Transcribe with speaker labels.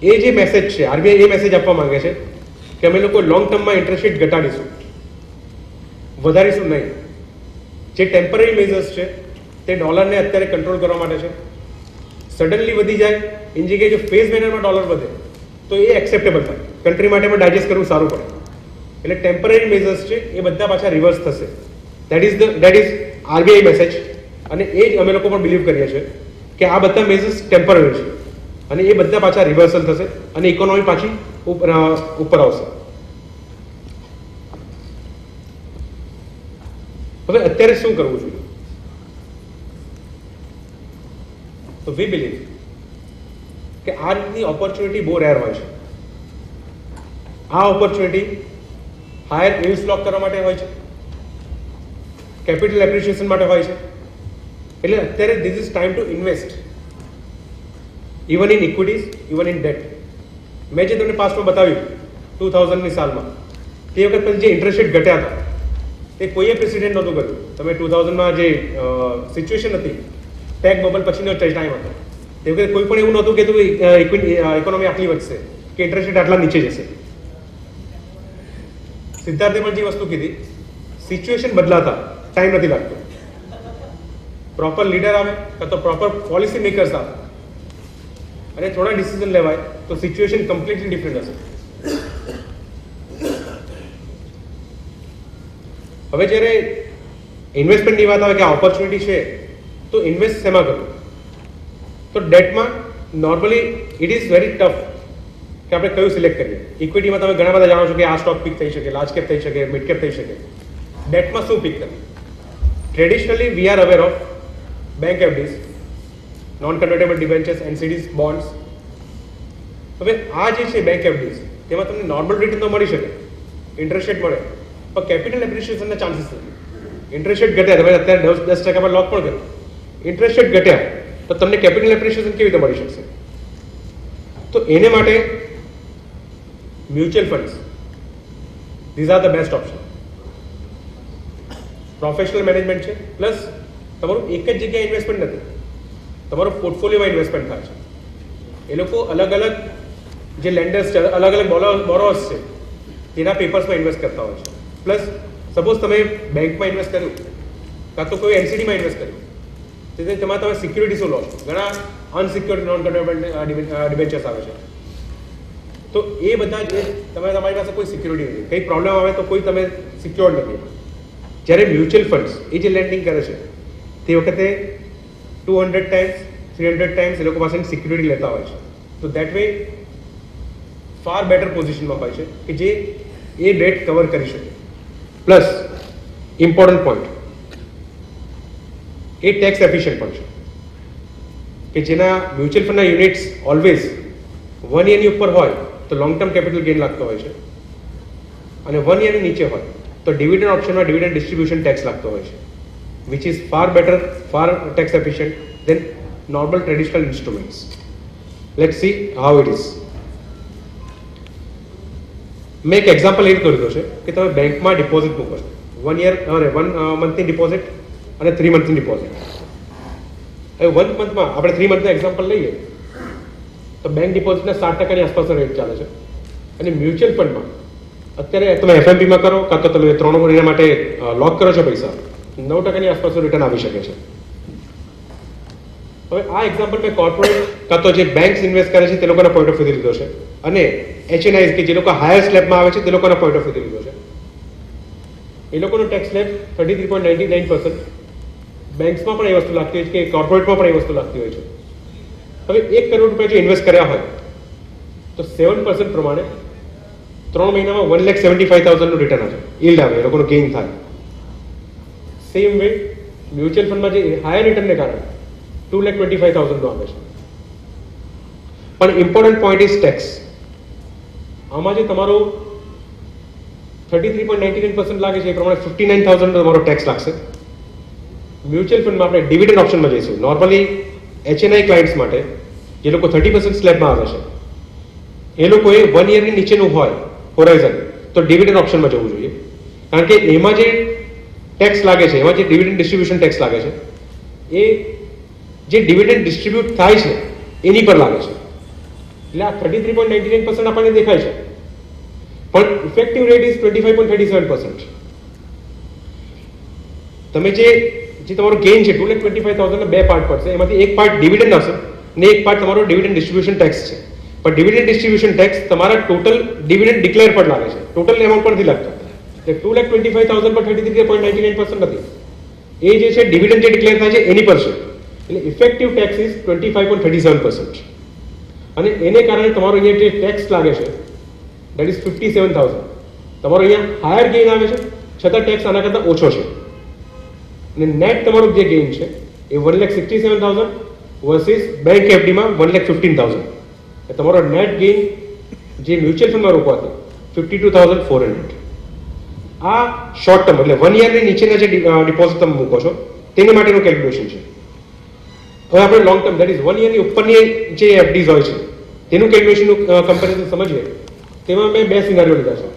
Speaker 1: એ જે મેસેજ છે, આરબીઆઈ એ મેસેજ આપવા માંગે છે કે અમે લોકો લોંગ ટર્મમાં ઇન્ટરેસ્ટ રેટ ઘટાડીશું, વધારીશું નહીં. જે ટેમ્પરરી મેઝર્સ છે તે ડોલરને અત્યારે કંટ્રોલ કરવા માટે છે. સડનલી વધી જાય એની જગ્યાએ જો ફેઝ મેનરમાં ડોલર વધે તો એ એક્સેપ્ટેબલ થાય, કન્ટ્રી માટે પણ ડાયજેસ્ટ કરવું સારું પડે. એટલે ટેમ્પરરી મેઝર્સ છે એ બધા પાછા રિવર્સ થશે. That is RBI message. અને એ જ અમે લોકો પણ બિલીવ કરીએ છીએ કે આ બધા મેઝર્સ ટેમ્પરરી છે અને એ બધા પાછા રિવર્સલ થશે અને ઇકોનોમી પાછી ઉપર આવશે. હવે અત્યારે શું કરવું જોઈએ? તો વી બિલીવ કે આ રીતની ઓપોર્ચ્યુનિટી બહુ રેર હોય છે. આ ઓપોર્ચ્યુનિટી હાયર યુઝ લોક કરવા માટે હોય છે, કેપિટલ એપ્રિશિએશન માટે હોય છે. એટલે અત્યારે this is time to invest, even in equities, even in debt. મેં જે તમને પાસ્ટમાં બતાવ્યું 2000ની સાલમાં, તે વખત પછી જે ઇન્ટરેસ્ટ રેટ ઘટ્યા હતા તે કોઈએ પ્રેસિડેન્ટ નહોતું કર્યું. તમે 2000માં જે સિચ્યુએશન હતી, ટેક બબલ પછીનો ટાઈમ હતો, તે વખતે કોઈ પણ એવું નહોતું કે ઇકોનોમી આટલી વધશે કે ઇન્ટરેસ્ટ રેટ આટલા નીચે જશે. સિદ્ધાર્થે પણ જે વસ્તુ કીધી, સિચ્યુએશન બદલાતા ટાઈમ નથી લાગતો. પ્રોપર લીડર આવે કાં તો પ્રોપર પોલિસી મેકર્સ આવે અને થોડા ડિસિઝન લેવાય તો સિચ્યુએશન કમ્પ્લીટલી ડિફરન્ટ હશે. હવે જ્યારે ઇન્વેસ્ટમેન્ટની વાત આવે કે આ ઓપોર્ચ્યુનિટી છે તો ઇન્વેસ્ટ શેમાં કરવું? તો ડેટમાં normally it is very tough કે આપણે કયું સિલેક્ટ કરીએ. ઇક્વિટીમાં તમે ઘણા બધા જાણો છો કે આ સ્ટોક પિક થઈ શકે, લાર્જ કેપ થઈ શકે, મિડ કેપ થઈ શકે. ડેટમાં શું પિક કરવું? Traditionally we are aware of bank FDs, non convertible debentures, NCDs, bonds. હવે આ જે છે બેંક એફડીઝ, તેમાં તમને નોર્મલ રિટર્ન તો મળી શકે, ઇન્ટરેસ્ટ રેટ મળે, પણ કેપિટલ એપ્રિશિએશનના ચાન્સીસ નથી. ઇન્ટરેસ્ટ રેટ ઘટ્યા, તમે અત્યારે 10% પર લોક પણ કર્યું, ઇન્ટરેસ્ટ રેટ ઘટ્યા તો તમને કેપિટલ એપ્રિશિએશન કેવી રીતે મળી શકશે? તો એને માટે mutual funds, these are the best option. Professional management છે, પ્લસ તમારું એક જ જગ્યાએ ઇન્વેસ્ટમેન્ટ નથી, તમારો પોર્ટફોલિયોમાં ઇન્વેસ્ટમેન્ટ થાય છે. એ લોકો અલગ અલગ જે લેન્ડર્સ છે, અલગ અલગ બોરોઅર્સ છે, તેના પેપર્સમાં ઇન્વેસ્ટ કરતા હોય છે. પ્લસ સપોઝ તમે બેંકમાં ઇન્વેસ્ટ કર્યું કાં તો કોઈ એનસીડીમાં ઇન્વેસ્ટ કર્યું, તેથી તેમાં તમે સિક્યુરિટીઝો લો છો. ઘણા અનસિક્યોર્ડ નોન કન્વર્ટેબલ ડિબેન્ચર્સ આવે છે. તો એ બધા જે તમારી પાસે કોઈ સિક્યુરિટી નથી, કંઈ પ્રોબ્લેમ આવે તો કોઈ તમે સિક્યોર્ડ નથી. જ્યારે મ્યુચ્યુઅલ ફંડ્સ એ જે લેન્ડિંગ કરે છે તે વખતે 200 ટાઈમ્સ 300 ટાઈમ્સ એ લોકો પાસેની સિક્યુરિટી લેતા હોય છે. તો દેટ વે ફાર બેટર પોઝિશનમાં હોય છે કે જે એ ડેટ કવર કરી શકે. પ્લસ ઇમ્પોર્ટન્ટ પોઈન્ટ, એ ટેક્સ એફિશિયન્ટ પણ છે કે જેના મ્યુચ્યુઅલ ફંડના યુનિટ્સ ઓલવેઝ 1 યરની ઉપર હોય તો લોંગ ટર્મ કેપિટલ ગેઇન લાગતો હોય છે, અને 1 યરની નીચે હોય તો ડિવિડન્ડ ઓપ્શનમાં ડિવિડન્ડ ડિસ્ટ્રીબ્યુશન ટેક્સ લાગતો હોય છે, which is far better, far tax efficient than normal traditional instruments. Let's see how it is. મેં એક એક્ઝામ્પલ એ કર્યો છે કે તમે બેંકમાં ડિપોઝિટ મૂકો છો, 1 મંથની ડિપોઝિટ અને 3 મંથની ડિપોઝિટ. હવે 1 મંથમાં આપણે 3 મંથના એક્ઝામ્પલ લઈએ તો બેંક ડિપોઝિટના 7%ની આસપાસનો રેટ ચાલે છે, અને મ્યુચ્યુઅલ ફંડમાં અત્યારે તમે એફએમપીમાં કરો કાં તો તમે 3 મહિના માટે લોક કરો છો પૈસા, 9%ની આસપાસનું રિટર્ન આવી શકે છે. હવે આ એક્ઝામ્પલ મેં કોર્પોરેટ કાં તો જે બેંક્સ ઇન્વેસ્ટ કરે છે તે લોકોના પોઈન્ટ ઓફ વ્યૂથી લીધો છે, અને એચએનઆઈ કે જે લોકો હાયર સ્લેબમાં આવે છે તે લોકોના પોઈન્ટ ઓફ વ્યૂથી લીધો છે. એ લોકોનો ટેક્સ સ્લેબ 33.99%, બેંક્સમાં પણ એ વસ્તુ લાગતી હોય છે કે કોર્પોરેટમાં પણ એ વસ્તુ લાગતી હોય છે. હવે 1 કરોડ રૂપિયા જો ઇન્વેસ્ટ કર્યા હોય તો 7% પ્રમાણે 3 મહિનામાં 1,75,000નું રિટર્ન આવે, યીલ્ડ આવે, એ લોકોનું ગેઇન થાય. સેમ વે મ્યુચ્યુઅલ ફંડમાં જે હાયર રિટર્નને કારણે 2,25,000નું આવે છે. પણ ઇમ્પોર્ટન્ટ પોઈન્ટ ઇઝ ટેક્સ. આમાં જે તમારો 33.99% લાગે છે એ પ્રમાણે 59,000 તમારો ટેક્સ લાગશે. મ્યુચ્યુઅલ ફંડમાં આપણે ડિવિડન્ડ ઓપ્શનમાં જઈશું. નોર્મલી એચએનઆઈ ક્લાયન્ટ્સ માટે જે લોકો 30% સ્લેબમાં આવે છે એ લોકોએ 1 યરની નીચેનું હોય હોરાઇઝન તો ડિવિડન્ડ ઓપ્શનમાં જવું જોઈએ, કારણ કે એમાં જે ટેક્સ લાગે છે, એમાં જે ડિવિડન્ડ ડિસ્ટ્રીબ્યુશન ટેક્સ લાગે છે એ જે ડિવિડન્ડ ડિસ્ટ્રીબ્યુટ થાય છે એની પર લાગે છે. એટલે આ 33.99% આપણને દેખાય છે, પણ ઇફેક્ટિવ રેટ ઇઝ 25.37%. તમે જે તમારો ગેઇન છે 2,25,000 બે પાર્ટ પડશે, એમાંથી એક પાર્ટ ડિવિડન્ડ હશે ને એક પાર્ટ તમારો ડિવિડન્ડ ડિસ્ટ્રીબ્યુશન ટેક્સ છે. પણ ડિવિડન્ડ ડિસ્ટ્રીબ્યુશન ટેક્સ તમારા ટોટલ ડિવિડન્ડ ડિક્લેર પર લાગે છે, ટોટલ એમાઉન્ટ પરથી લાગતો. એટલે 2,25,000 પર 33.99% નથી, એ જે છે ડિવિડન્ડ જે ડિક્લેર થાય છે એની પર છે. એટલે ઇફેક્ટિવ ટેક્સ ઇઝ 25.37%. અને એને કારણે તમારો અહીંયા જે ટેક્સ લાગે છે દેટ ઇઝ 57,000. તમારો અહીંયા હાયર ગેઇન આવે છે, છતાં ટેક્સ આના કરતાં ઓછો છે. અને નેટ તમારું જે ગેઇન છે એ 1,67,000 વર્સિસ બેંક એફડીમાં 1,15,000. તમારો નેટ ગેઇન જે મ્યુચ્યુઅલ ફંડમાં રોકવાથી 52,400. આ શોર્ટ ટર્મ એટલે 1 યરની નીચેના જે ડિપોઝિટ તમે મૂકો છો તેની માટેનું કેલ્ક્યુલેશન છે. હવે આપણે લોંગ ટર્મ દેટ ઇઝ 1 યરની ઉપરની જે એફડીઝ હોય છે તેનું કેલ્ક્યુલેશનનું કમ્પેરિઝન સમજીએ. તેમાં મેં બે સિનારીઓ લીધા છે.